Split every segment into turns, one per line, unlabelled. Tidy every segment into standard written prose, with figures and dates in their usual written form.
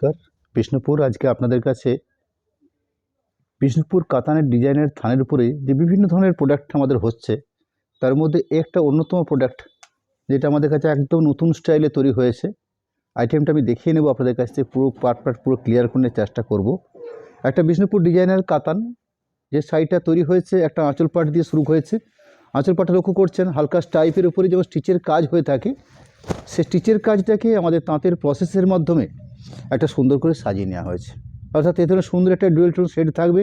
নমস্কার। বিষ্ণুপুর আজকে আপনাদের কাছে বিষ্ণুপুর কাতানের ডিজাইনের থানের উপরে যে বিভিন্ন ধরনের প্রোডাক্ট আমাদের হচ্ছে, তার মধ্যে একটা অন্যতম প্রোডাক্ট যেটা আমাদের কাছে একদম নতুন স্টাইলে তৈরি হয়েছে। আইটেমটা আমি দেখিয়ে নেব আপনাদের কাছ থেকে, পুরো পার্ট পুরো ক্লিয়ার করে চেষ্টা করব। একটা বিষ্ণুপুর ডিজাইনের কাতান যে শাড়িটা তৈরি হয়েছে, একটা আঁচল পাট দিয়ে শুরু হয়েছে। আঁচল পাটটা লক্ষ্য করছেন হালকা স্টাইপের উপরে যেমন স্টিচের কাজ হয়ে থাকে, সে স্টিচের কাজটাকে আমাদের তাঁতের প্রসেসের মাধ্যমে একটা সুন্দর করে সাজিয়ে নেওয়া হয়েছে। অর্থাৎ এ ধরনের সুন্দর একটা ডুয়েল টোন শেড থাকবে,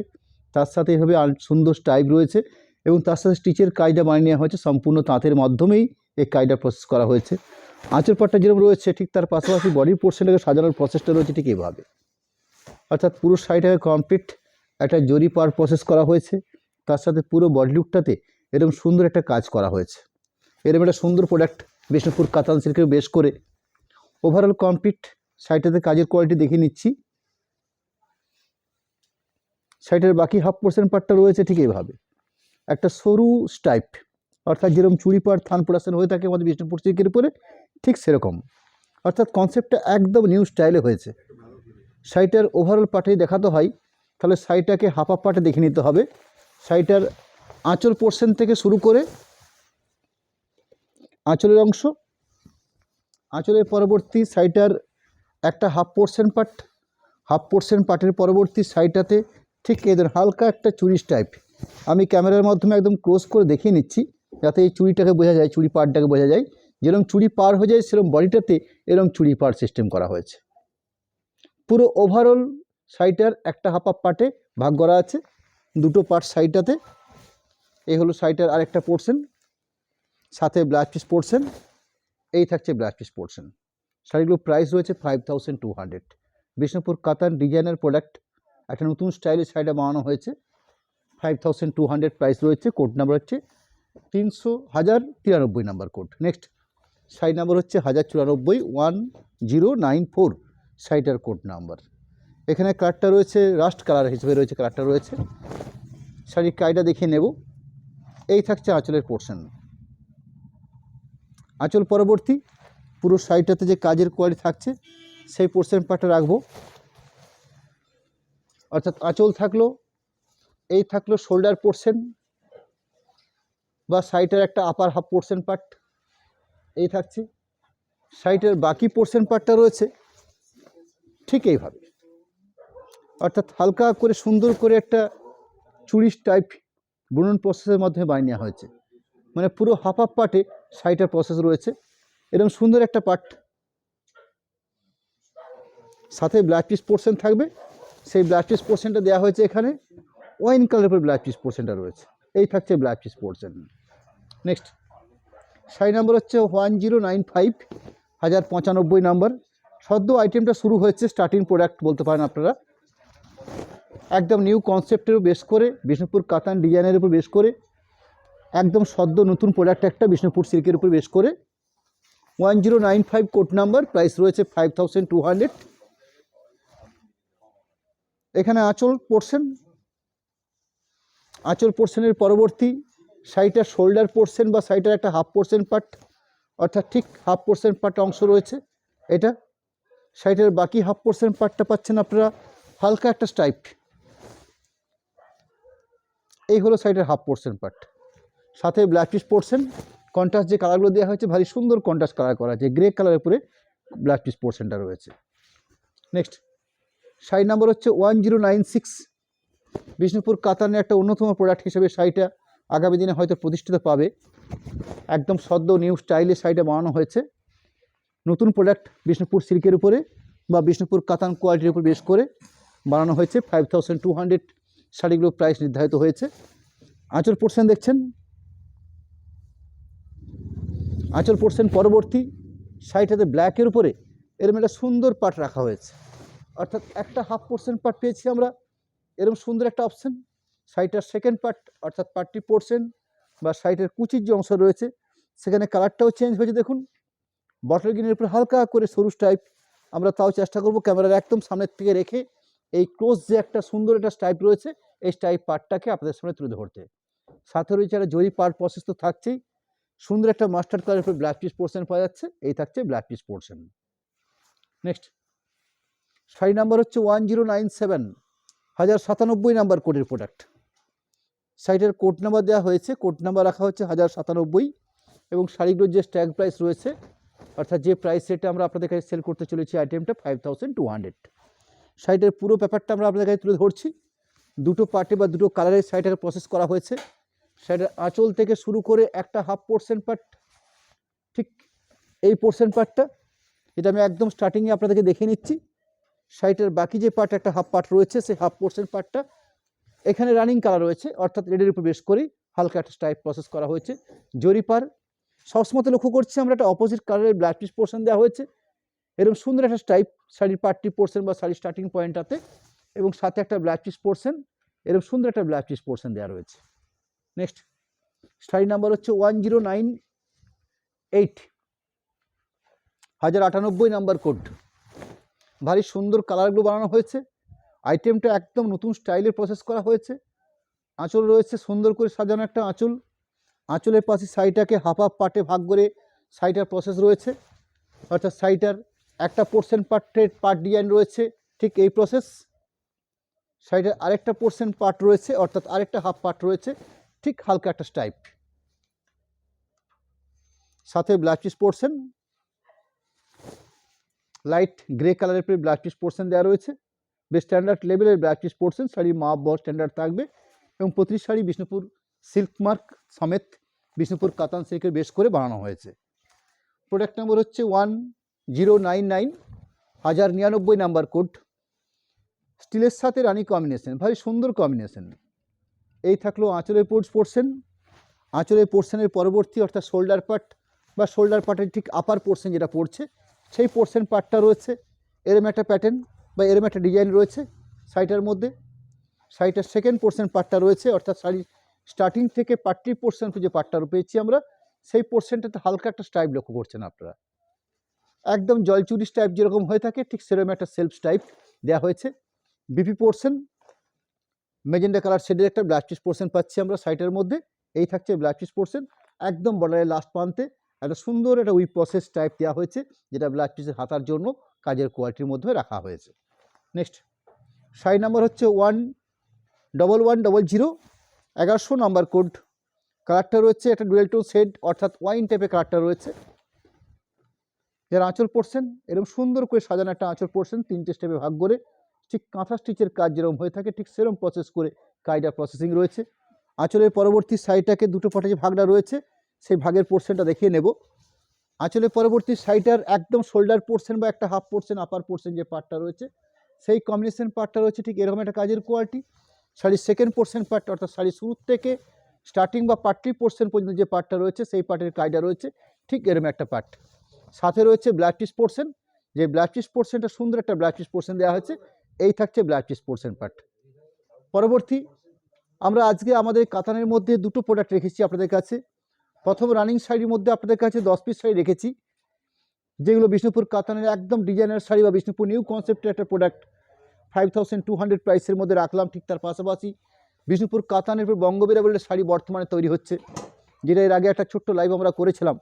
তার সাথে এভাবে সুন্দর স্টাইপ রয়েছে এবং তার সাথে স্টিচের কাজটা বানিয়ে নেওয়া হয়েছে। সম্পূর্ণ তাঁতের মাধ্যমেই এই কাজটা প্রসেস করা হয়েছে। আঁচল পাটটা যেরকম রয়েছে ঠিক তার পাশাপাশি বডি পোর্শনটাকে সাজানোর প্রসেসটা রয়েছে ঠিক এইভাবে। অর্থাৎ পুরো শাড়িটাকে কমপ্লিট একটা জরি পার প্রসেস করা হয়েছে, তার সাথে পুরো বডি লুকটাতে এরকম সুন্দর একটা কাজ করা হয়েছে। এরকম একটা সুন্দর প্রোডাক্ট বিষ্ণুপুর কাতান সিল্কের বেশ করে ওভারঅল কমপ্লিট শাড়িটাতে কাজের কোয়ালিটি দেখে নিচ্ছি। শাড়িটার বাকি হাফ পোর্শন পার্টটা রয়েছে ঠিক এইভাবে একটা সরু স্টাইপ, অর্থাৎ যেরকম চুড়ি পাড় থান প্রোডাকশন হয়ে থাকে আমাদের বিষ্ণুপুর সিল্কের উপরে, ঠিক সেরকম। অর্থাৎ কনসেপ্টটা একদম নিউ স্টাইলে হয়েছে। শাড়িটার ওভারঅল পার্টেই দেখাতে হয়, তাহলে শাড়িটাকে হাফ হাফ পার্টে দেখে নিতে হবে। শাড়িটার আঁচল পোর্শন থেকে শুরু করে আঁচলের অংশ, আঁচলের পরবর্তী শাড়িটার একটা হাফ পোর্শন পার্টের পরবর্তী শাড়িটাতে ঠিক এদের হালকা একটা চুড়ি স্টাইপ। আমি ক্যামেরার মাধ্যমে একদম ক্লোজ করে দেখিয়ে নিচ্ছি যাতে এই চুড়িটাকে বোঝা যায়, চুড়ি পাড়টাকে বোঝা যায়। যেরকম চুড়ি পার হয়ে যায় সেরকম বডিটাতে এরকম চুড়ি পাড় সিস্টেম করা হয়েছে। পুরো ওভারঅল শাড়িটার একটা হাফ হাফ পার্টে ভাগ করা আছে, দুটো পার্ট শাড়িটাতে। এই হলো শাড়িটার আরেকটা পোর্শন, সাথে ব্লাউজ পিস পোর্শন, এই থাকছে ব্লাউজ পিস পোর্শন। শাড়িগুলোর প্রাইস রয়েছে 5200। বিষ্ণুপুর কাতান ডিজাইনার প্রোডাক্ট, একটা নতুন স্টাইলের শাড়িটা বানানো হয়েছে। 5200 প্রাইস রয়েছে। কোড নাম্বার হচ্ছে 1093 number code. Next sari number হচ্ছে 1094, 1094 শাড়িটার কোড নাম্বার। এখানে কালারটা রয়েছে রাস্ট কালার হিসেবে রয়েছে, কালারটা রয়েছে। শাড়ির কাজটা দেখিয়ে নেব। এই থাকছে আঁচলের পোর্শন। আঁচল পরবর্তী পুরো শাড়িটাতে যে কাজের কোয়ালিটি থাকছে সেই পোর্শন পার্টটা রাখবো। অর্থাৎ আঁচল থাকলো, এই থাকলো শোল্ডার পোর্শন বা শাড়িটার একটা আপার হাফ পোর্শন পার্ট, এই থাকছে। শাড়িটার বাকি পোর্শন পার্টটা রয়েছে ঠিক এইভাবে, অর্থাৎ হালকা করে সুন্দর করে একটা চুড়ি টাইপ বুনন প্রসেসের মাধ্যমে বানিয়ে নেওয়া হয়েছে। মানে পুরো হাফ হাফ পার্টে শাড়িটার প্রসেস রয়েছে, এরকম সুন্দর একটা পার্ট। সাথে ব্লাউজ পিস পোর্শন থাকবে, সেই ব্লাউজ পিস পোর্শনটা দেওয়া হয়েছে এখানে ওয়াইন কালারের উপর ব্লাউজ পিস পোর্শনটা রয়েছে, এই থাকছে blouse piece portion. Next sari number হচ্ছে 1095, 1095 নাম্বার। সদ্য আইটেমটা শুরু হয়েছে, স্টার্টিং প্রোডাক্ট বলতে পারেন আপনারা। একদম নিউ কনসেপ্টের বেস করে বিষ্ণুপুর কাতান ডিজাইনের উপর বেস করে একদম সদ্য নতুন প্রোডাক্ট একটা বিষ্ণুপুর সিল্কের উপর বেস করে 1095 কোড নাম্বার, প্রাইস রয়েছে 5200। এখানে আঁচল পোর্শনের পরবর্তী শাড়িটার শোল্ডার পোর্শন বা শাড়িটার একটা হাফ পোর্শন পার্ট, অর্থাৎ ঠিক হাফ পোর্শন পার্ট অংশ রয়েছে এটা। শাড়িটার বাকি হাফ পোর্শন পার্টটা পাচ্ছেন আপনারা হালকা একটা স্টাইপ। এই হলো শাড়িটার হাফ পোর্শন পার্ট, সাথে ব্লাউজ পিস পোর্শন। কন্ট্রাস্ট যে কালারগুলো দেওয়া হয়েছে ভারী সুন্দর কন্ট্রাস্ট কালার করা আছে, গ্রে কালারের উপরে ব্লাউজ পিস পোর্শনটা রয়েছে। নেক্সট শাড়ি নাম্বার হচ্ছে 1096। বিষ্ণুপুর কাতানের একটা অন্যতম প্রোডাক্ট হিসেবে শাড়িটা আগামী দিনে হয়তো প্রতিষ্ঠিত পাবে। একদম সদ্য নিউ স্টাইলে শাড়িটা বানানো হয়েছে, নতুন প্রোডাক্ট বিষ্ণুপুর সিল্কের উপরে বা বিষ্ণুপুর কাতান কোয়ালিটির উপর বেশ করে বানানো হয়েছে। 5200 শাড়িগুলো প্রাইস নির্ধারিত হয়েছে। আঁচল পোর্শন দেখছেন, আঁচল পোর্শন পরবর্তী শাড়িটাতে ব্ল্যাকের উপরে এরকম একটা সুন্দর পাট রাখা হয়েছে, অর্থাৎ একটা হাফ পোর্শন পাট পেয়েছি আমরা, এরকম সুন্দর একটা অপশন। শাড়িটার সেকেন্ড পার্ট অর্থাৎ পার্টি পোর্শন বা শাড়িটার কুচির যে অংশ রয়েছে সেখানে কালারটাও চেঞ্জ হয়েছে। দেখুন বটল গ্রিনের উপরে হালকা করে সরু স্টাইপ, আমরা তাও চেষ্টা করব ক্যামেরার একদম সামনের থেকে রেখে এই ক্লোজ যে একটা সুন্দর একটা স্টাইপ রয়েছে এই স্টাইপ পার্টটাকে আপনাদের সামনে তুলে ধরতে। সাথে রয়েছে একটা জরি পার্ট প্রসেস তো থাকছেই, সুন্দর একটা মাস্টার্ড কালারের উপর ব্ল্যাক পিস পোর্শন পাওয়া যাচ্ছে, এই থাকছে black piece portion. Next sari number হচ্ছে 1097, 1097 নাম্বার কোডের প্রোডাক্ট। শাড়িটার কোড নাম্বার দেওয়া হয়েছে, কোড নাম্বার রাখা হচ্ছে 1097 এবং শাড়িগুলোর যে স্ট্যাগ প্রাইস রয়েছে অর্থাৎ যে প্রাইস রেটে আমরা আপনাদের কাছে সেল করতে চলেছি আইটেমটা 5200। শাড়িটার পুরো ব্যাপারটা আমরা আপনাদের কাছে তুলে ধরছি। দুটো পার্টে বা দুটো কালারের শাড়িটাকে প্রসেস করা হয়েছে। শাড়িটার আঁচল থেকে শুরু করে একটা হাফ পোর্শন পার্ট, ঠিক এই পোর্শন পার্টটা যেটা আমি একদম স্টার্টিংয়ে আপনাদেরকে দেখিয়ে নিচ্ছি। শাড়িটার বাকি যে পার্ট একটা হাফ পার্ট রয়েছে সেই হাফ পোর্শন পার্টটা এখানে রানিং কালার রয়েছে অর্থাৎ রেডের উপর বেশ করেই হালকা একটা স্টাইপ প্রসেস করা হয়েছে। জরিপার সবসময় লক্ষ্য করছি আমরা একটা অপোজিট কালারের ব্ল্যাক পিস পোর্শন দেওয়া হয়েছে, এরকম সুন্দর একটা স্টাইপ শাড়ির পার্টি পোর্শন বা শাড়ির স্টার্টিং পয়েন্টটাতে, এবং সাথে একটা ব্ল্যাক পিস পোর্শন, এরকম সুন্দর একটা ব্ল্যাক পিস পোর্শন দেওয়া রয়েছে। নেক্সট শাড়ি নাম্বার হচ্ছে 1098, 1098 নাম্বার কোড। ভারী সুন্দর কালারগুলো বানানো হয়েছে। আইটেমটা একদম নতুন স্টাইলে প্রসেস করা হয়েছে। আঁচল রয়েছে সুন্দর করে সাজানো একটা আঁচল, আঁচলের পাশে শাড়িটাকে হাফ হাফ পার্টে ভাগ করে শাড়িটার প্রসেস রয়েছে, অর্থাৎ শাড়িটার একটা পোর্শন পার্টের পার্ট ডিজাইন রয়েছে ঠিক এই প্রসেস, শাড়িটার আরেকটা পোর্শন পার্ট রয়েছে অর্থাৎ আরেকটা হাফ পার্ট রয়েছে ঠিক হালকা একটা স্টাইপ, সাথে black piece portion, light grey কালারের পরে ব্ল্যাক পিস পোর্শন দেওয়া রয়েছে। বেশ স্ট্যান্ডার্ড লেভেলের ব্ল্যাক পিস পোর্শন, শাড়ির মাপ বড় স্ট্যান্ডার্ড থাকবে এবং প্রতিটি শাড়ি বিষ্ণুপুর সিল্ক মার্ক সমেত বিষ্ণুপুর কাতান সিল্কের বেশ করে বানানো হয়েছে। প্রোডাক্ট নাম্বার হচ্ছে 1099, 1099 নাম্বার কোড। স্টিলের সাথে রানি কম্বিনেশন, ভারী সুন্দর কম্বিনেশন। এই থাকলো আঁচলের পোর্শন। আঁচলের পোর্শনের পরবর্তী অর্থাৎ শোল্ডার পার্ট বা শোল্ডার পার্টের ঠিক আপার পোর্শন যেটা পড়ছে সেই পোর্শন পার্টটা রয়েছে, এরম একটা প্যাটার্ন বা এরম একটা ডিজাইন রয়েছে শাড়িটার মধ্যে। শাড়িটার সেকেন্ড পোর্শন পার্টটা রয়েছে অর্থাৎ শাড়ির স্টার্টিং থেকে পার্টি পোর্শন যে পার্টটা পেয়েছি আমরা সেই পোর্শনটাতে হালকা একটা স্টাইপ লক্ষ্য করছেন আপনারা, একদম জলচুরি স্টাইপ যেরকম হয়ে থাকে ঠিক সেরকম একটা সেলফ স্টাইপ দেওয়া হয়েছে। বিপি পোর্শন মেজেন্ডা কালার শেডের একটা ব্ল্যাক পিস পোর্শন পাচ্ছি আমরা শাড়িটার মধ্যে। এই থাকছে ব্ল্যাক পিস পোর্শন, একদম বর্ডারের লাস্ট প্রান্তে একটা সুন্দর একটা উই প্রসেস টাইপ দেওয়া হয়েছে যেটা ব্ল্যাক পিসের হাতার জন্য কাজের কোয়ালিটির মধ্যে রাখা হয়েছে। নেক্সট শাড়ি নাম্বার হচ্ছে 1100, 1100 নাম্বার কোড। কালারটা রয়েছে একটা ডুয়েল টোন শেড অর্থাৎ ওয়াইন টাইপের কালারটা রয়েছে। যার আঁচল পোর্শন এরকম সুন্দর করে সাজানো একটা আঁচল পোর্শন, 3টে স্টেপে ভাগ করে ঠিক কাঁথা স্টিচের কাজ যেরকম হয়ে থাকে ঠিক সেরকম প্রসেস করে কাজটা প্রসেসিং রয়েছে। আঁচলের পরবর্তী সাইডটাকে দুটো পাটে যে ভাগটা রয়েছে সেই ভাগের পোর্শনটা দেখিয়ে নেব। আঁচলের পরবর্তী সাইডটার একদম শোল্ডার পোর্শন বা একটা হাফ পোর্শন আপার পোর্শন যে পার্টটা রয়েছে সেই কম্বিনেশন পার্টটা রয়েছে ঠিক এরকম একটা কাজের কোয়ালিটি। শাড়ির সেকেন্ড পোর্শন পার্ট অর্থাৎ শাড়ির শুরু থেকে স্টার্টিং বা পার্টি পোর্শন পর্যন্ত যে পার্টটা রয়েছে সেই পার্টের কাজটা রয়েছে ঠিক এরকম একটা পার্ট। সাথে রয়েছে ব্ল্যাক পিস পোর্শন, যে ব্ল্যাক পিস পোর্শনটা সুন্দর একটা ব্ল্যাক পিস পোর্শন দেওয়া হয়েছে। এই থাকছে ব্ল্যাক পিস পোর্শন পার্ট। পরবর্তী আমরা আজকে আমাদের কাতানের মধ্যে দুটো প্রোডাক্ট রেখেছি আপনাদের কাছে। প্রথম রানিং শাড়ির মধ্যে আপনাদের কাছে 10 পিস শাড়ি রেখেছি যেগুলো বিষ্ণুপুর কাতানের একদম ডিজাইনার শাড়ি বা বিষ্ণুপুর নিউ কনসেপ্টের একটা প্রোডাক্ট 5200 প্রাইসের মধ্যে রাখলাম। ঠিক তার পাশাপাশি বিষ্ণুপুর কাতানের উপর বঙ্গবীরা বলে শাড়ি বর্তমানে তৈরি হচ্ছে, যেটা এর আগে একটা ছোট্ট লাইভ আমরা করেছিলাম।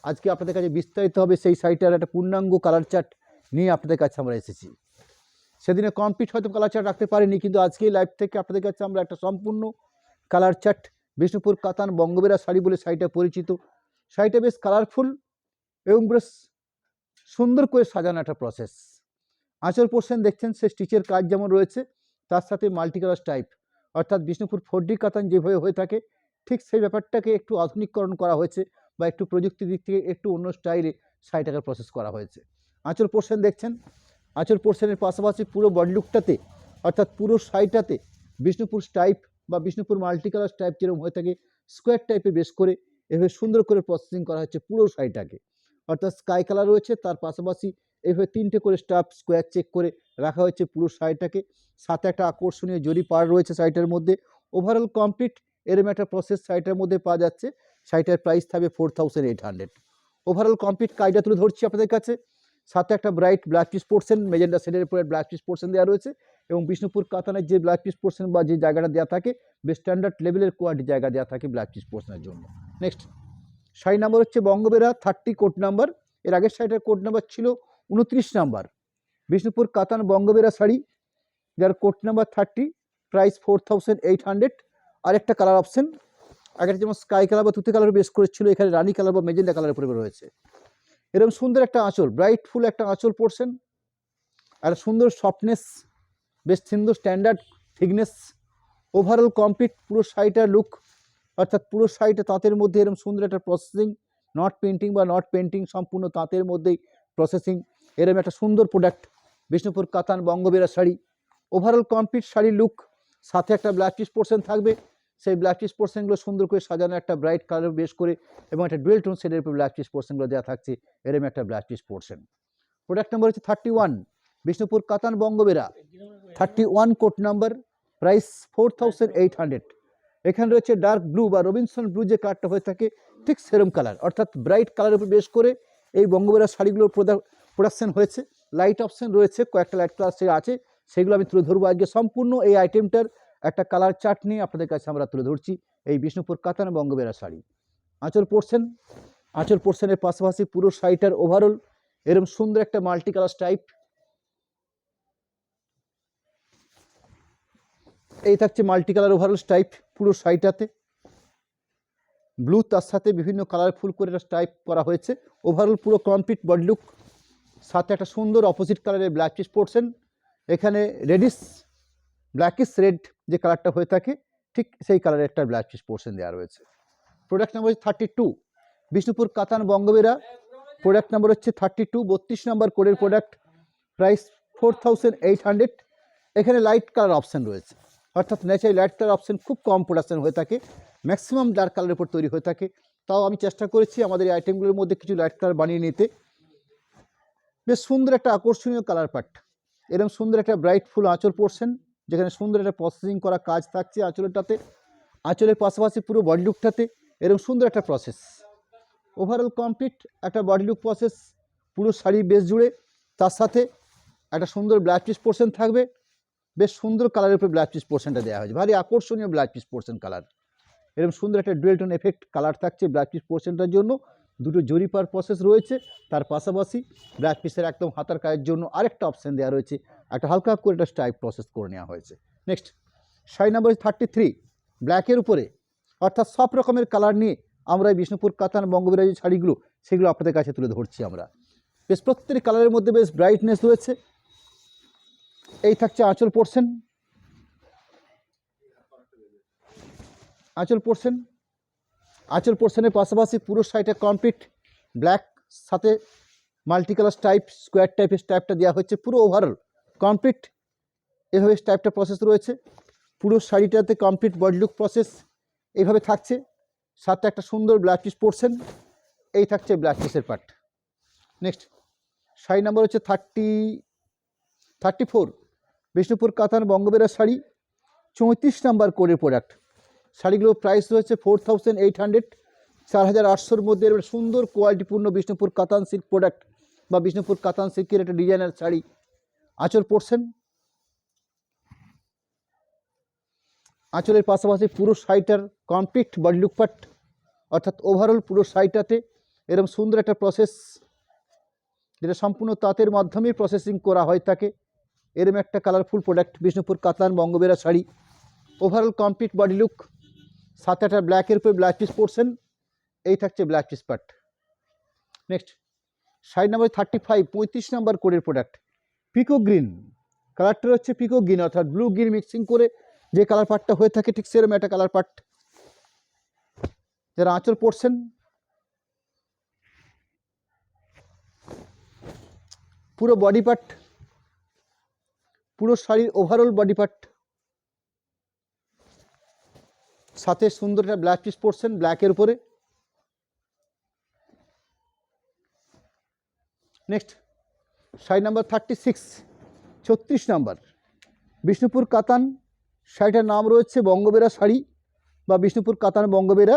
আজকে আপনাদের কাছে বিস্তারিত হবে সেই শাড়িটার একটা পূর্ণাঙ্গ কালার চার্ট নিয়ে আপনাদের কাছে আমরা এসেছি। সেদিনে কমপ্লিট হয়তো কালার চার্ট রাখতে পারিনি, কিন্তু আজকে লাইভ থেকে আপনাদের কাছে আমরা একটা সম্পূর্ণ কালার চার্ট, বিষ্ণুপুর কাতান বঙ্গবীরা শাড়ি বলে শাড়িটা পরিচিত। শাড়িটা বেশ কালারফুল এবং বেশ সুন্দর করে সাজানো একটা প্রসেস। আঁচল পোর্শন দেখছেন সে স্টিচের কাজ যেমন রয়েছে তার সাথে মাল্টি কালার টাইপ অর্থাৎ বিষ্ণুপুর 4D কাতান যেভাবে হয়ে থাকে ঠিক সেই ব্যাপারটাকে একটু আধুনিকরণ করা হয়েছে বা একটু প্রযুক্তির দিক থেকে একটু অন্য স্টাইলে শাড়িটাকে প্রসেস করা হয়েছে। আঁচল পোর্শন দেখছেন, আঁচল পোর্শনের পাশাপাশি পুরো বডি লুকটাতে অর্থাৎ পুরো শাড়িটাতে বিষ্ণুপুর টাইপ বা বিষ্ণুপুর মাল্টি কালার টাইপ যেরকম হয়ে থাকে স্কোয়ার টাইপের বেশ করে এভাবে সুন্দর করে প্রসেসিং করা হচ্ছে পুরো শাড়িটাকে। অর্থাৎ স্কাই কালার রয়েছে, তার পাশাপাশি এইভাবে 3টে করে স্টাফ স্কোয়ার চেক করে রাখা হয়েছে পুরো শাড়িটাকে। সাথে একটা আকর্ষণীয় জরি পাড় রয়েছে শাড়িটার মধ্যে। ওভারঅল কমপ্লিট এরম একটা প্রসেস শাড়িটার মধ্যে পাওয়া যাচ্ছে। শাড়িটার প্রাইস থাকবে 4800। ওভারঅল কমপ্লিট কাজটা তুলে ধরছি আপনাদের কাছে। সাথে একটা bright black piece portion magenta শেডের উপরে ব্ল্যাক পিস পোর্শন দেওয়া রয়েছে এবং বিষ্ণুপুর কাতানের যে ব্ল্যাক পিস পোর্শন বা যে জায়গাটা দেওয়া থাকে বেশ স্ট্যান্ডার্ড লেভেলের কোয়ালিটি জায়গা দেওয়া থাকে ব্ল্যাক পিস পোর্শনের জন্য। নেক্সট শাড়ি নাম্বার হচ্ছে বঙ্গবীরা 30 কোড নাম্বার। এর আগের শাড়িটার কোড নাম্বার ছিল 29 নাম্বার। বিষ্ণুপুর কাতান বঙ্গবেরা শাড়ি, যার কোড নাম্বার 30, প্রাইস 4800। আরেকটা কালার অপশন, আগের যেমন স্কাই কালার বা তুতে কালার বেশ করেছিল, এখানে রানি কালার বা মেজেন্ডা কালারের উপরে রয়েছে। এরকম সুন্দর একটা আঁচল, ব্রাইটফুল একটা আঁচল পোর্শন, আর সুন্দর সফটনেস, বেশ সুন্দর স্ট্যান্ডার্ড থিকনেস, ওভারঅল কমপ্লিট পুরো শাড়িটার লুক, অর্থাৎ পুরো শাড়িটা তাঁতের মধ্যে এরকম সুন্দর একটা প্রসেসিং, নট পেন্টিং বা নট পেন্টিং, সম্পূর্ণ তাঁতের মধ্যেই প্রসেসিং, এরকম একটা সুন্দর প্রোডাক্ট বিষ্ণুপুর কাতান বঙ্গবেরা শাড়ি। ওভারঅল কমপ্লিট শাড়ির লুক, সাথে একটা ব্ল্যাক পিস পোর্শন থাকবে, সেই ব্ল্যাক পিস পোর্শনগুলো সুন্দর করে সাজানো একটা ব্রাইট কালার বেশ করে, এবং একটা ডুয়েল টোন শেডের উপর ব্ল্যাক পিস পোর্শনগুলো দেওয়া থাকছে, এরকম একটা black piece portion. Product number হচ্ছে 31, Bishnupur Katan বঙ্গবেরা 31, code number, price 4800। এখানে রয়েছে ডার্ক ব্লু বা রবিনসন ব্লু যে কালারটা হয়ে থাকে, ঠিক সেরম কালার, অর্থাৎ ব্রাইট কালারের উপর বেশ করে এই বঙ্গবেরা শাড়িগুলোর প্রোডাকশন হয়েছে। লাইট অপশন রয়েছে, কয়েকটা লাইট কালার আছে, সেগুলো আমি তুলে ধরবো আজকে। সম্পূর্ণ এই আইটেমটার একটা কালার চার্ট নিয়ে আপনাদের কাছে আমরা তুলে ধরছি এই বিষ্ণুপুর কাতান বঙ্গবেরা শাড়ি। আঁচল পোর্শন, আঁচল পোর্শনের পাশাপাশি পুরো শাড়িটার ওভারঅল এরকম সুন্দর একটা মাল্টি কালার স্টাইপ, এই থাকছে মাল্টি কালার ওভারঅল স্টাইপ পুরো শাড়িটাতে, ব্লু তার সাথে বিভিন্ন কালারফুল করে একটা স্টাইপ করা হয়েছে। ওভারঅল পুরো কমপ্লিট বডি লুক, সাথে একটা সুন্দর অপোজিট কালারের ব্ল্যাক পিস পোর্শন, এখানে রেডিশ ব্ল্যাকিশ রেড যে কালারটা হয়ে থাকে, ঠিক সেই কালারের একটা ব্ল্যাক পিস পোর্শন দেওয়া রয়েছে। প্রোডাক্ট নাম্বার হচ্ছে 32, বিষ্ণুপুর কাতান বঙ্গবেরা, প্রোডাক্ট নাম্বার হচ্ছে 32, 32 নাম্বার কোডের প্রোডাক্ট, প্রাইস 4800। এখানে লাইট কালার অপশান রয়েছে, অর্থাৎ ন্যাচারালি লাইট কালার অপশান খুব কম প্রোডাকশন হয়ে থাকে, ম্যাক্সিমাম ডার্ক কালারের উপর তৈরি হয়ে থাকে। তাও আমি চেষ্টা করেছি আমাদের এই আইটেমগুলোর মধ্যে কিছু লাইট কালার বানিয়ে নিতে। বেশ সুন্দর একটা আকর্ষণীয় কালার পাট, এরকম সুন্দর একটা ব্রাইট ফুল আঁচল পোর্শন, যেখানে সুন্দর একটা প্রসেসিং করা কাজ থাকছে আঁচলটাতে, আঁচলের পাশাপাশি পুরো বডি লুকটাতে এরকম সুন্দর একটা প্রসেস, ওভারঅল কমপ্লিট একটা বডি লুক প্রসেস পুরো শাড়ি বেশ জুড়ে। তার সাথে একটা সুন্দর ব্ল্যাক পিস পোর্শন থাকবে, বেশ সুন্দর কালারের উপরে ব্ল্যাক পিস পোর্শনটা দেওয়া হয়েছে, ভারী আকর্ষণীয় ব্ল্যাক পিস পোর্শন কালার, এরকম সুন্দর একটা ডুয়েল টোন এফেক্ট কালার থাকছে ব্ল্যাক পিস পোর্শনটার জন্য। দুটো জরি পার প্রসেস রয়েছে, তার পাশাপাশি ব্ল্যাক পিসের একদম হাতার কাজের জন্য আরেকটা অপশান দেওয়া রয়েছে, একটা হালকা করে একটা স্টাইপ প্রসেস করে নেওয়া হয়েছে। নেক্সট শাড়ি নাম্বার 33, ব্ল্যাকের উপরে, অর্থাৎ সব রকমের কালার নিয়ে আমরা এই বিষ্ণুপুর কাতান বঙ্গবেরা যে শাড়িগুলো, সেগুলো আপনাদের কাছে তুলে ধরছি আমরা। বেশ প্রত্যেকটি কালারের মধ্যে বেশ ব্রাইটনেস রয়েছে। এই থাকছে আঁচল পোর্শন, আঁচল পোর্শন, আঁচল পোর্শনের পাশাপাশি পুরো শাড়িটা কমপ্লিট ব্ল্যাক, সাথে মাল্টি কালার স্টাইপ, স্কোয়ার টাইপের স্টাইপটা দেওয়া হচ্ছে, পুরো ওভারঅল কমপ্লিট এভাবে স্টাইপটা প্রসেস রয়েছে। পুরো শাড়িটাতে কমপ্লিট বডি লুক প্রসেস এইভাবে থাকছে, সাথে একটা সুন্দর ব্ল্যাক পিস পোর্শন, এই থাকছে ব্ল্যাক পিসের পার্ট। নেক্সট শাড়ি নাম্বার হচ্ছে 34, বিষ্ণুপুর কাতান বঙ্গবেরা শাড়ি, 34 নাম্বার কোডের প্রোডাক্ট। শাড়িগুলোর প্রাইস রয়েছে 4800, 4800-র মধ্যে সুন্দর কোয়ালিটিপূর্ণ বিষ্ণুপুর কাতান সিল্ক প্রোডাক্ট বা বিষ্ণুপুর কাতান সিল্কের একটা ডিজাইনার শাড়ি। আঁচল পোর্শন, আঁচলের পাশাপাশি পুরো শাড়িটার কমপ্লিট বডি লুক পার্ট, অর্থাৎ ওভারঅল পুরো শাড়িটাতে এরকম সুন্দর একটা প্রসেস, যেটা সম্পূর্ণ তাঁতের মাধ্যমেই প্রসেসিং করা হয়ে থাকে, এরকম একটা কালারফুল প্রোডাক্ট বিষ্ণুপুর কাতান বঙ্গবেরা sari. Overall complete body look, সাথে একটা ব্ল্যাকের উপরে ব্ল্যাক পিস পোর্শন, এই থাকছে black piece part. Next sari number 35, 35 number কোডের প্রোডাক্ট, পিকো গ্রিন, কালারটা হচ্ছে পিকো গ্রিন, অর্থাৎ ব্লু গ্রিন মিক্সিং করে যে কালার পার্টটা হয়ে থাকে, ঠিক সেরকম একটা কালার পার্ট। যারা আঁচল পোর্শন, পুরো বডি পার্ট, পুরো শাড়ির ওভারঅল বডি পার্ট, সাথে সুন্দর একটা ব্ল্যাক পিস পোর্শন ব্ল্যাকের উপরে। Next sari number 36, 36 number, Bishnupur কাতান, শাড়িটার নাম রয়েছে বঙ্গবেরা শাড়ি বা বিষ্ণুপুর কাতান বঙ্গবেরা।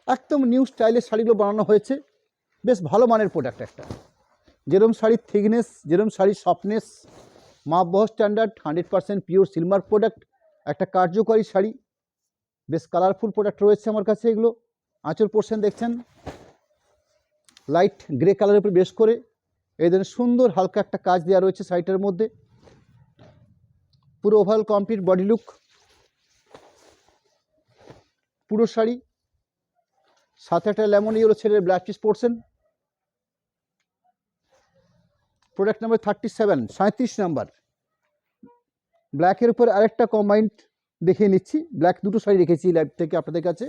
একদম নিউ স্টাইলের শাড়িগুলো বানানো হয়েছে, বেশ ভালো মানের প্রোডাক্ট একটা, যেরকম শাড়ির থিকনেস, যেরকম শাড়ির সফটনেস, মাপবহ স্ট্যান্ডার্ড, 100% পিওর সিলমার প্রোডাক্ট, একটা কার্যকরী শাড়ি, বেশ কালারফুল প্রোডাক্ট রয়েছে আমার কাছে এগুলো। আঁচল পোর্শন দেখছেন লাইট গ্রে কালারের উপর বেশ করে এই ধরনের সুন্দর হালকা একটা কাজ দেওয়া রয়েছে শাড়িটার মধ্যে। পুরো ওভারঅল কমপ্লিট বডি লুক, পুরো শাড়ি, সাথে একটা লেমন ইয়েলো ছেড়ে black piece portion. Product number 37, 37 number. ব্ল্যাকের উপর আরেকটা কম্বাইন্ড দেখিয়ে নিচ্ছি। ব্ল্যাক দুটো শাড়ি রেখেছি লাইভ থেকে আপনাদের কাছে,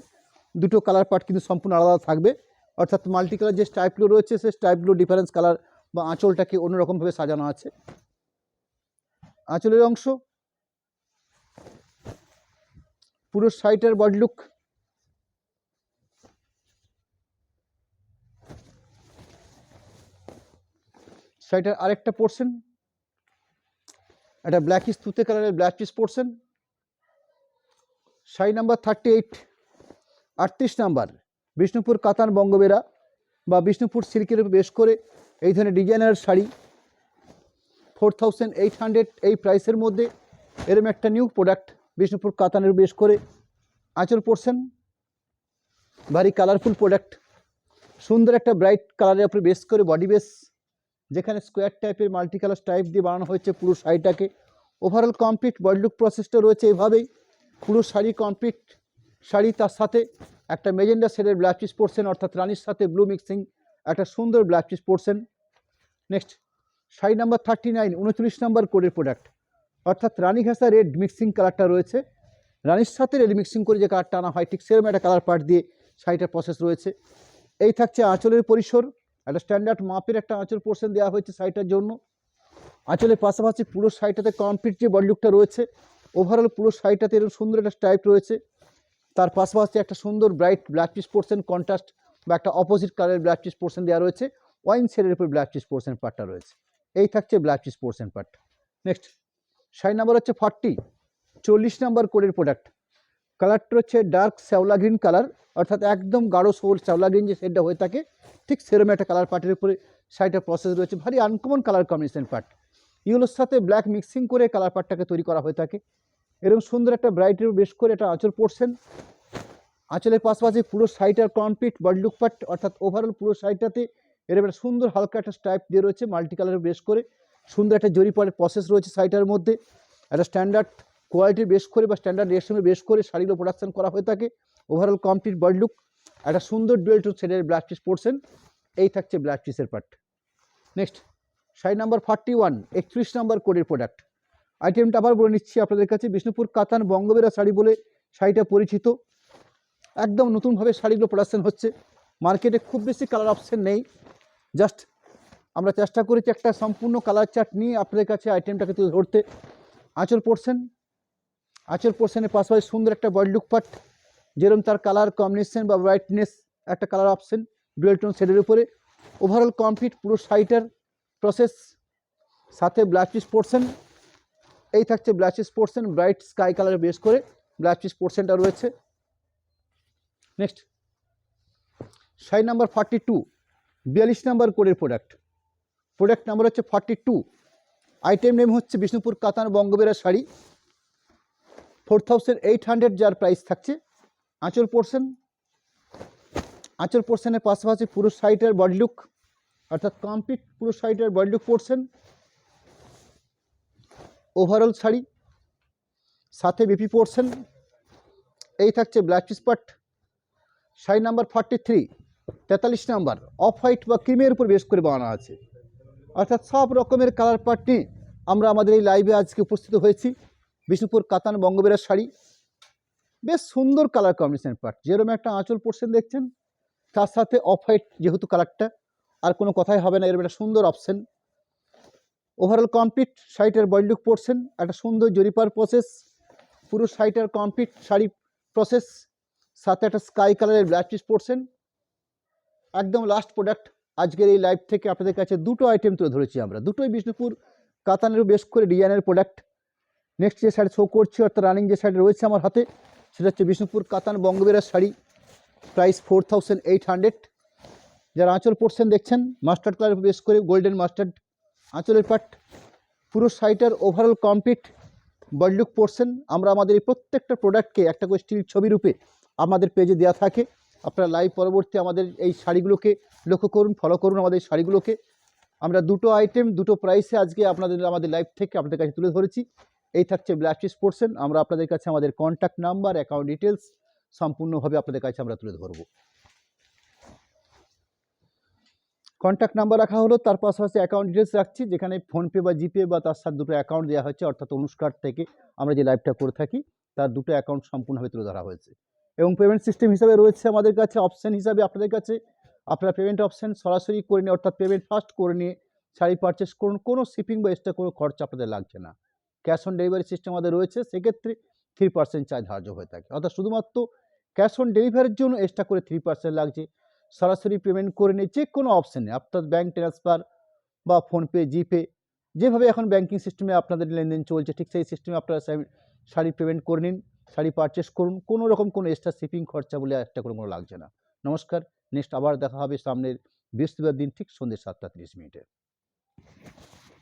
দুটো কালার পার্ট কিন্তু সম্পূর্ণ আলাদা থাকবে, অর্থাৎ মাল্টি কালার যে স্টাইপগুলো রয়েছে সেই স্টাইপগুলো ডিফারেন্স কালার বা আঁচলটাকে অন্যরকমভাবে সাজানো আছে। আঁচলের অংশ, পুরো শাড়িটার বডি লুক, শাড়িটার আরেকটা পোর্শন, একটা ব্ল্যাকিশ তুতে কালারের black piece portion. Sari number 38, 38 number. Bishnupur Katan বঙ্গবেরা বা বিষ্ণুপুর সিল্কের উপর বেশ করে এই ধরনের ডিজাইনার শাড়ি 4800 এই প্রাইসের মধ্যে এরকম একটা নিউ প্রোডাক্ট বিষ্ণুপুর কাতানের বেশ করে। আঁচল পোর্শন ভারী কালারফুল প্রোডাক্ট, সুন্দর একটা ব্রাইট কালারের উপরে বেস করে বডি বেস, যেখানে স্কোয়ার টাইপের মাল্টি কালার টাইপ দিয়ে বানানো হয়েছে পুরো শাড়িটাকে। ওভারঅল কমপ্লিট বডি লুক প্রসেসটা রয়েছে এভাবেই। পুরো শাড়ি কমপ্লিট শাড়ি, তার সাথে একটা মেজেন্ডা শেডের ব্ল্যাক পিস পোর্শন, অর্থাৎ রানির সাথে ব্লু মিক্সিং একটা সুন্দর black piece portion. Next sari number 39, 39 number কোডের প্রোডাক্ট, অর্থাৎ রানি ঘাসা রেড মিক্সিং কালারটা রয়েছে। রানির সাথে রেড মিক্সিং করে যে কালারটা আনা হয় ঠিক সেরকম একটা কালার পার্ট দিয়ে শাড়িটার প্রসেস রয়েছে। এই থাকছে আঁচলের পরিসর, একটা স্ট্যান্ডার্ড মাপের একটা আঁচল পোর্শন দেওয়া হয়েছে শাড়িটার জন্য। আঁচলের পাশাপাশি পুরো শাড়িটাতে কমপ্লিট যে বডি লুকটা রয়েছে, ওভারঅল পুরো শাড়িটাতে এরকম সুন্দর একটা স্টাইপ রয়েছে। তার পাশাপাশি একটা সুন্দর bright black piece portion, contrast বা একটা অপোজিট কালারের ব্ল্যাক পিস পোর্শন দেওয়া রয়েছে। ওয়াইন শেডের উপর ব্ল্যাক পিস পোর্শন পার্টটা রয়েছে। এই থাকছে black piece portion part. Next sari number হচ্ছে 40, 40 নাম্বার কোডের প্রোডাক্ট। কালারটা হচ্ছে ডার্ক শ্যাওলা গ্রিন কালার, অর্থাৎ একদম গাঢ় সবুজ শ্যাওলা গ্রিন যে শেডটা হয়ে থাকে ঠিক সেরকম একটা কালার পার্টের উপরে শাড়িটার প্রসেস রয়েছে। ভারী আনকমন কালার কম্বিনেশন পার্ট, ইয়েলোর সাথে ব্ল্যাক মিক্সিং করে কালার পার্টটাকে তৈরি করা হয়ে থাকে। এরকম সুন্দর একটা ব্রাইটের বেশ করে একটা আঁচল পোর্শন। আঁচলের পাশাপাশি পুরো শাড়িটার কমপ্লিট বডি লুক পার্ট, অর্থাৎ ওভারঅল পুরো শাড়িটাতে এরকম একটা সুন্দর হালকা একটা স্টাইপ দিয়ে রয়েছে মাল্টি কালারের বেশ করে। সুন্দর একটা জরি পাড়ের প্রসেস রয়েছে শাড়িটার মধ্যে। একটা স্ট্যান্ডার্ড কোয়ালিটির বেশ করে বা স্ট্যান্ডার্ড রেশমের বেশ করে শাড়িগুলো প্রোডাকশন করা হয়ে থাকে। ওভারঅল কমপ্লিট বডি লুক, একটা সুন্দর ডুয়েল টু শেডের ব্ল্যাক পিস পোর্শন। এই থাকছে ব্ল্যাক পিসের part. Next sari number 41, 31 number কোডের প্রোডাক্ট। আইটেমটা আবার বলে নিচ্ছি আপনাদের কাছে, বিষ্ণুপুর কাতান বঙ্গবেরা শাড়ি বলে শাড়িটা পরিচিত। একদম নতুনভাবে শাড়িগুলো প্রোডাকশন হচ্ছে, মার্কেটে খুব বেশি কালার অপশন নেই। জাস্ট আমরা চেষ্টা করেছি একটা সম্পূর্ণ কালার চার্ট নিয়ে আপনাদের কাছে আইটেমটাকে তুলে ধরতে। আঁচল পোর্শন, আঁচল পোর্শনের পাশাপাশি সুন্দর একটা বডি লুক পার্ট, যেরকম তার কালার কম্বিনেশন বা ব্রাইটনেস একটা কালার অপশন ডুয়েল টোন শেডের উপরে। ওভারঅল কমপ্লিট পুরো শাড়িটার প্রসেস, সাথে ব্ল্যাক পিস পোর্শন। এই থাকছে black piece portion, bright sky কালারের বেস করে ব্ল্যাক পিস পোর্শনটা রয়েছে। নেক্সট শাড়ি নাম্বার 42, 42 নাম্বার কোডের প্রোডাক্ট। প্রোডাক্ট নাম্বার হচ্ছে 42। আইটেম নেম হচ্ছে বিষ্ণুপুর কাতান বঙ্গবেরা শাড়ি, 4800 যার প্রাইস থাকছে। আঁচল পোর্শন, আঁচল পোর্শনের পাশাপাশি পুরো শাড়িটার বডি লুক, অর্থাৎ কমপ্লিট পুরো শাড়িটার body look portion. Overall sari, সাথে বিপি পোর্শন। এই থাকছে black piece part. Sari number 43, 43 number. Off white বা ক্রিমের উপর বেশ করে বানানো আছে, অর্থাৎ সব রকমের কালার পার্ট নিয়ে আমরা আমাদের এই লাইভে আজকে উপস্থিত হয়েছি। বিষ্ণুপুর কাতান বঙ্গবেরা শাড়ি, বেশ সুন্দর কালার কম্বিনেশন পার্ট। যেরকম একটা আঁচল পোর্শন দেখছেন, তার সাথে অফ হোয়াইট যেহেতু কালারটা, আর কোনো কথাই হবে না, এরকম একটা সুন্দর অপশন। ওভারঅল কমপ্লিট শাড়িটার বডি লুক পোর্শন, একটা সুন্দর জরিপার প্রসেস, পুরো শাড়িটার কমপ্লিট শাড়ি প্রসেস, সাথে একটা স্কাই কালারের ব্ল্যাক পিস পোর্শন। একদম লাস্ট প্রোডাক্ট আজকের এই লাইভ থেকে আপনাদের কাছে দুটো আইটেম তুলে ধরেছি আমরা, দুটোই বিষ্ণুপুর কাতানের বেশ করে ডিজাইনের প্রোডাক্ট। নেক্সট যে শাড়ি শো করছি, অর্থাৎ রানিং যে শাড়ি রয়েছে আমার হাতে, সেটা হচ্ছে বিষ্ণুপুর কাতান বঙ্গবেরা শাড়ি, প্রাইস 4800। যারা আঁচল পোর্শন দেখছেন মাস্টার্ড কালার বেশ করে গোল্ডেন মাস্টার্ড আঁচলের পাট, পুরো শাড়িটার overall complete body look portion. আমরা আমাদের এই প্রত্যেকটা প্রোডাক্টকে একটা করে স্টিল ছবি রূপে আমাদের পেজে দেওয়া থাকে। আপনারা লাইভ পরবর্তী আমাদের এই শাড়িগুলোকে লক্ষ্য করুন, ফলো করুন আমাদের এই শাড়িগুলোকে। আমরা দুটো আইটেম দুটো প্রাইসে আজকে আমাদের লাইভ থেকে আপনাদের কাছে তুলে ধরেছি। এই থাকছে ব্লাস্টিস পোর্শন। আমরা আপনাদের কাছে আমাদের কন্ট্যাক্ট নাম্বার, অ্যাকাউন্ট ডিটেলস সম্পূর্ণভাবে আপনাদের কাছে আমরা তুলে ধরবো। কন্ট্যাক্ট নাম্বার রাখা হলো, তার পাশাপাশি অ্যাকাউন্ট ডিটেলস রাখছি, যেখানে ফোনপে বা জিপে বা তার সাথে দুটো অ্যাকাউন্ট দেওয়া হচ্ছে, অর্থাৎ অনুষ্কার থেকে আমরা যে লাইভটা করে থাকি তার দুটো অ্যাকাউন্ট সম্পূর্ণভাবে তুলে ধরা হয়েছে। এবং পেমেন্ট সিস্টেম হিসাবে রয়েছে আমাদের কাছে অপশান হিসাবে আপনাদের কাছে আপনারা পেমেন্ট অপশান সরাসরি করে নিয়ে, অর্থাৎ পেমেন্ট ফার্স্ট করে নিয়ে শাড়ি পারচেস করুন। কোনো শিপিং বা এক্সট্রা কোনো খরচা আপনাদের লাগছে না। ক্যাশ অন ডেলিভারি সিস্টেম আমাদের রয়েছে, সেক্ষেত্রে 3% চার্জ ধার্য হয়ে থাকে, অর্থাৎ শুধুমাত্র ক্যাশ অন ডেলিভারির জন্য এক্সট্রা করে 3% লাগছে। সরাসরি পেমেন্ট করে নিয়ে যে কোনো অপশানে অর্থাৎ ব্যাঙ্ক ট্রান্সফার বা ফোনপে, জিপে, যেভাবে এখন ব্যাঙ্কিং সিস্টেমে আপনাদের লেনদেন চলছে ঠিক সেই সিস্টেমে আপনারা শাড়ি পেমেন্ট করে নিন, শাড়ি পারচেস করুন। কোনো রকম কোনো এক্সট্রা শিপিং খরচা বলে একটা কোনো লাগছে না। নমস্কার, নেক্সট আবার দেখা হবে সামনের বৃহস্পতিবার দিন ঠিক সন্ধ্যে 7টা 30 মিনিটে।